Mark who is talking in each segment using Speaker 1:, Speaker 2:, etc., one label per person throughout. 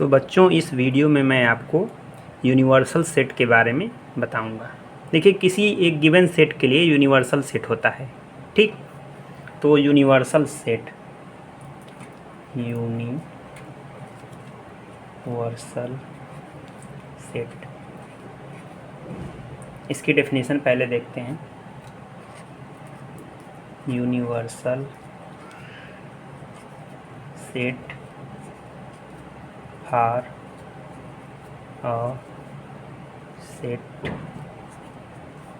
Speaker 1: तो बच्चों इस वीडियो में मैं आपको यूनिवर्सल सेट के बारे में बताऊंगा। देखिए किसी एक गिवन सेट के लिए यूनिवर्सल सेट होता है, ठीक। तो यूनिवर्सल सेट इसकी डेफिनेशन पहले देखते हैं। Universal set for a set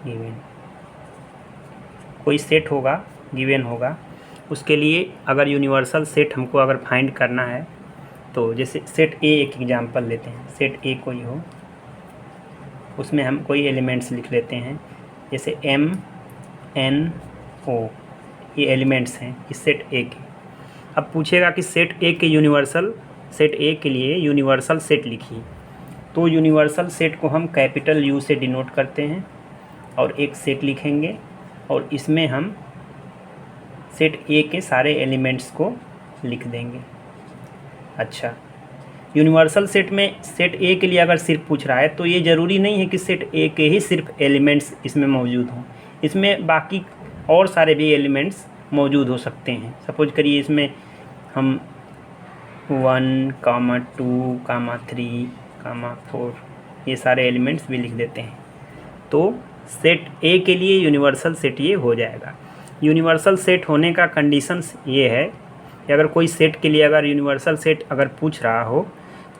Speaker 1: given, कोई सेट होगा, गिवन होगा, उसके लिए अगर यूनिवर्सल सेट हमको अगर फाइंड करना है तो जैसे सेट ए, एक एग्जांपल लेते हैं। सेट ए कोई हो, उसमें हम कोई एलिमेंट्स लिख लेते हैं, जैसे एम एन ओ, ये एलिमेंट्स हैं इस सेट ए के। अब पूछेगा कि सेट ए के यूनिवर्सल, सेट ए के लिए यूनिवर्सल सेट लिखिए। तो यूनिवर्सल सेट को हम कैपिटल यू से डिनोट करते हैं और एक सेट लिखेंगे और इसमें हम सेट ए के सारे एलिमेंट्स को लिख देंगे। अच्छा, यूनिवर्सल सेट में सेट ए के लिए अगर सिर्फ पूछ रहा है तो ये ज़रूरी नहीं है कि सेट ए के ही सिर्फ एलिमेंट्स इसमें मौजूद हों, इसमें बाकी और सारे भी एलिमेंट्स मौजूद हो सकते हैं। सपोज करिए इसमें हम 1, 2, 3, 4 ये सारे एलिमेंट्स भी लिख देते हैं। तो सेट ए के लिए यूनिवर्सल सेट ये हो जाएगा। यूनिवर्सल सेट होने का कंडीशंस ये है कि अगर कोई सेट के लिए अगर यूनिवर्सल सेट अगर पूछ रहा हो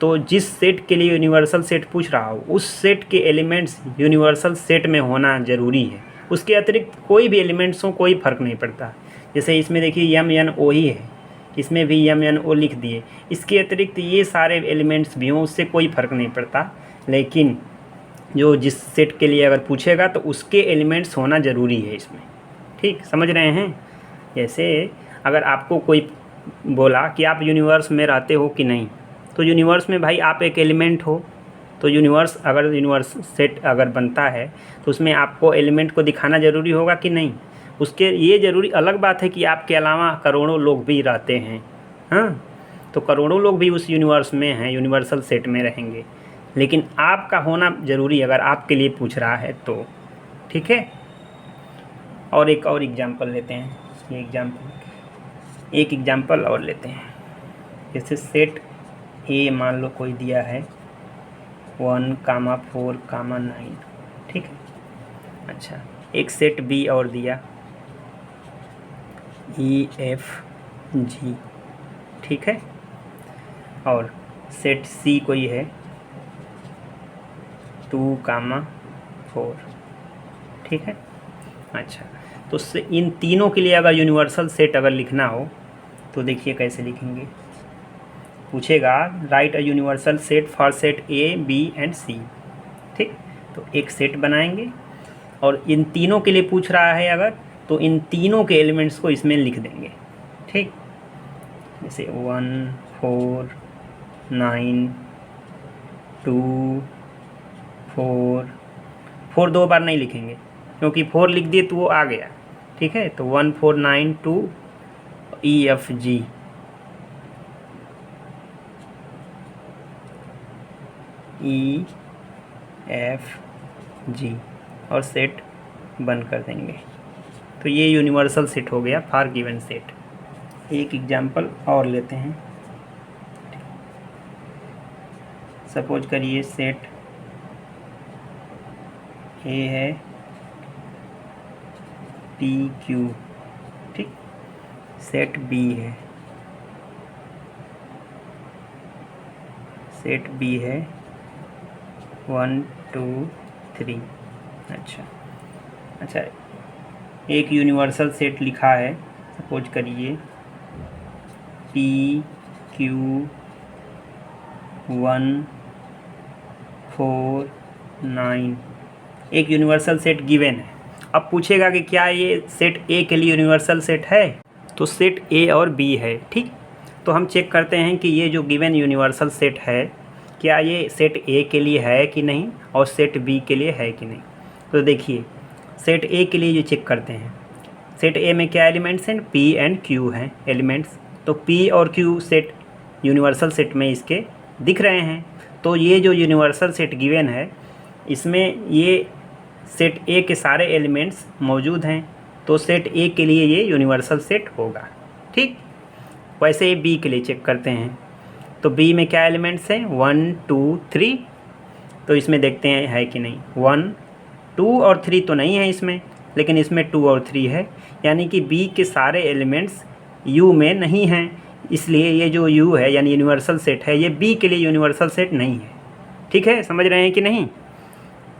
Speaker 1: तो जिस सेट के लिए यूनिवर्सल सेट पूछ रहा हो उस सेट के एलिमेंट्स यूनिवर्सल सेट में होना ज़रूरी है। उसके अतिरिक्त कोई भी एलिमेंट्स हो कोई फ़र्क नहीं पड़ता। जैसे इसमें देखिए एम एन ओ ही है, इसमें भी एम एन ओ लिख दिए, इसके अतिरिक्त ये सारे एलिमेंट्स भी हों उससे कोई फ़र्क नहीं पड़ता। लेकिन जो जिस सेट के लिए अगर पूछेगा तो उसके एलिमेंट्स होना ज़रूरी है इसमें, ठीक, समझ रहे हैं। जैसे अगर आपको कोई बोला कि आप यूनिवर्स में रहते हो कि नहीं, तो यूनिवर्स में भाई आप एक एलिमेंट हो, तो यूनिवर्स अगर यूनिवर्स सेट अगर बनता है तो उसमें आपको एलिमेंट को दिखाना ज़रूरी होगा कि नहीं। उसके ये ज़रूरी अलग बात है कि आपके अलावा करोड़ों लोग भी रहते हैं, हाँ, तो करोड़ों लोग भी उस यूनिवर्स में हैं, यूनिवर्सल सेट में रहेंगे, लेकिन आपका होना ज़रूरी अगर आपके लिए पूछ रहा है तो, ठीक है। और एक और एग्जांपल लेते हैं, ये एक एग्जांपल और लेते हैं। जैसे सेट ए मान लो कोई दिया है 1, 4, 9, ठीक है। अच्छा, एक सेट बी और दिया ई एफ जी, ठीक है। और सेट सी कोई है 2, 4, ठीक है। अच्छा, तो इन तीनों के लिए अगर यूनिवर्सल सेट अगर लिखना हो तो देखिए कैसे लिखेंगे। पूछेगा write a universal set for set A B and C, ठीक। तो एक सेट बनाएंगे और इन तीनों के लिए पूछ रहा है अगर, तो इन तीनों के एलिमेंट्स को इसमें लिख देंगे, ठीक। जैसे 1, 4, 9, 2, 4 दो बार नहीं लिखेंगे क्योंकि 4 लिख दिए तो वो आ गया, ठीक है। तो 1, 4, 9, 2 E F G, E F G और सेट बंद कर देंगे। तो ये यूनिवर्सल सेट हो गया फॉर गिवन सेट। एक एग्जांपल और लेते हैं। सपोज करिए सेट ए है पी क्यू, ठीक। सेट बी है, सेट बी है 1, 2, 3। अच्छा, एक यूनिवर्सल सेट लिखा है, सपोज करिए पी क्यू 1, 4, 9, एक यूनिवर्सल सेट गिवन है। अब पूछेगा कि क्या ये सेट ए के लिए यूनिवर्सल सेट है, तो सेट ए और बी है, ठीक। तो हम चेक करते हैं कि ये जो गिवन यूनिवर्सल सेट है क्या ये सेट ए के लिए है कि नहीं और सेट बी के लिए है कि नहीं। तो देखिए सेट ए के लिए ये चेक करते हैं। सेट ए में क्या एलिमेंट्स हैं, पी एंड क्यू हैं एलिमेंट्स। तो पी और क्यू सेट यूनिवर्सल सेट में इसके दिख रहे हैं। तो ये जो यूनिवर्सल सेट गिवन है इसमें ये सेट ए के सारे एलिमेंट्स मौजूद हैं, तो सेट ए के लिए ये यूनिवर्सल सेट होगा। ठीक, वैसे ही बी के लिए चेक करते हैं। तो बी में क्या एलिमेंट्स हैं, 1 2 3। तो इसमें देखते हैं है कि नहीं। 1 2 और 3 तो नहीं है इसमें, लेकिन इसमें 2 और 3 है, यानी कि बी के सारे एलिमेंट्स यू में नहीं हैं। इसलिए ये जो यू है यानी यूनिवर्सल सेट है, ये बी के लिए यूनिवर्सल सेट नहीं है। ठीक है, समझ रहे हैं कि नहीं।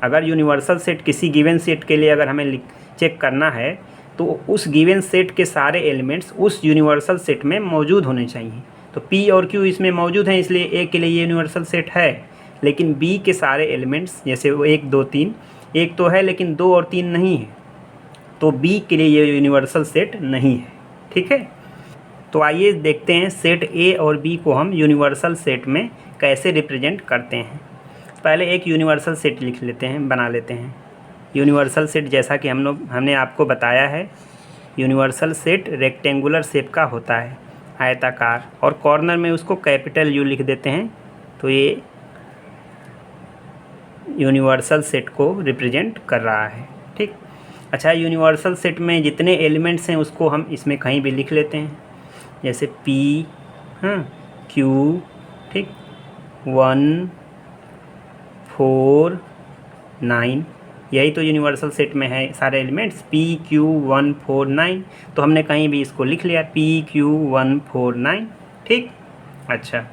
Speaker 1: अगर यूनिवर्सल सेट किसी गिवन सेट के लिए अगर हमें चेक करना है तो उस गिवन सेट के सारे एलिमेंट्स उस यूनिवर्सल सेट में मौजूद होने चाहिए। तो पी और क्यू इसमें मौजूद हैं, इसलिए ए के लिए ये यूनिवर्सल सेट है। लेकिन बी के सारे एलिमेंट्स जैसे वो 1 2 3, एक तो है लेकिन 2 और 3 नहीं है, तो बी के लिए ये यूनिवर्सल सेट नहीं है। ठीक है, तो आइए देखते हैं सेट ए और बी को हम यूनिवर्सल सेट में कैसे रिप्रेजेंट करते हैं। पहले एक यूनिवर्सल सेट लिख लेते हैं, बना लेते हैं। यूनिवर्सल सेट जैसा कि हमने आपको बताया है, यूनिवर्सल सेट रेक्टेंगुलर शेप का होता है, आयताकार, और कॉर्नर में उसको कैपिटल यू लिख देते हैं। तो ये यूनिवर्सल सेट को रिप्रेजेंट कर रहा है। ठीक, अच्छा, यूनिवर्सल सेट में जितने एलिमेंट्स हैं उसको हम इसमें कहीं भी लिख लेते हैं, जैसे पी, क्यू, ठीक, 1 4 9, यही तो यूनिवर्सल सेट में है सारे एलिमेंट्स, पी क्यू 1 4 9। तो हमने कहीं भी इसको लिख लिया, पी क्यू 1 4 9। ठीक, अच्छा,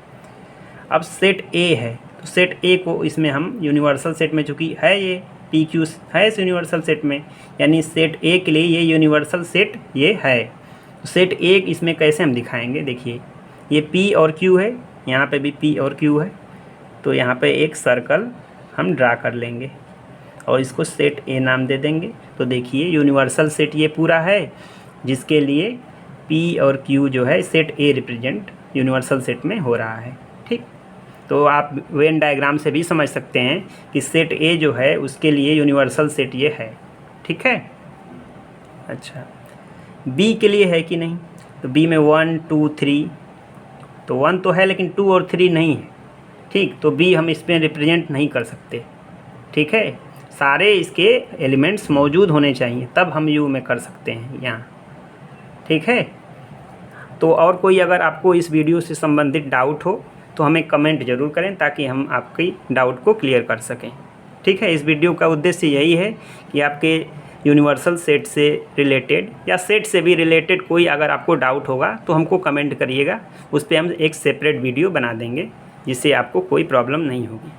Speaker 1: अब सेट ए है, तो सेट ए को इसमें हम यूनिवर्सल सेट में, चूँकि है ये पी क्यू है इस यूनिवर्सल सेट में, यानी सेट ए के लिए ये यूनिवर्सल सेट ये है। तो सेट ए इसमें कैसे हम दिखाएंगे, देखिए ये पी और क्यू है, यहाँ पे भी पी और क्यू है, तो यहाँ पे एक सर्कल हम ड्रा कर लेंगे और इसको सेट ए नाम दे देंगे। तो देखिए यूनिवर्सल सेट ये पूरा है, जिसके लिए पी और क्यू जो है set A represent universal set में हो रहा है। ठीक, तो आप वेन डायग्राम से भी समझ सकते हैं कि सेट ए जो है उसके लिए यूनिवर्सल सेट ये है। ठीक है, अच्छा, बी के लिए है कि नहीं, तो बी में 1 2 3, तो 1 तो है लेकिन 2 और 3 नहीं है। ठीक, तो बी हम इसमें रिप्रेजेंट नहीं कर सकते। ठीक है, सारे इसके एलिमेंट्स मौजूद होने चाहिए, तब हम यू में कर सकते हैं यहाँ। ठीक है, तो और कोई अगर आपको इस वीडियो से संबंधित डाउट हो तो हमें कमेंट ज़रूर करें, ताकि हम आपकी डाउट को क्लियर कर सकें। ठीक है, इस वीडियो का उद्देश्य यही है कि आपके यूनिवर्सल सेट से रिलेटेड या सेट से भी रिलेटेड कोई अगर आपको डाउट होगा तो हमको कमेंट करिएगा, उस पर हम एक सेपरेट वीडियो बना देंगे, जिससे आपको कोई प्रॉब्लम नहीं होगी।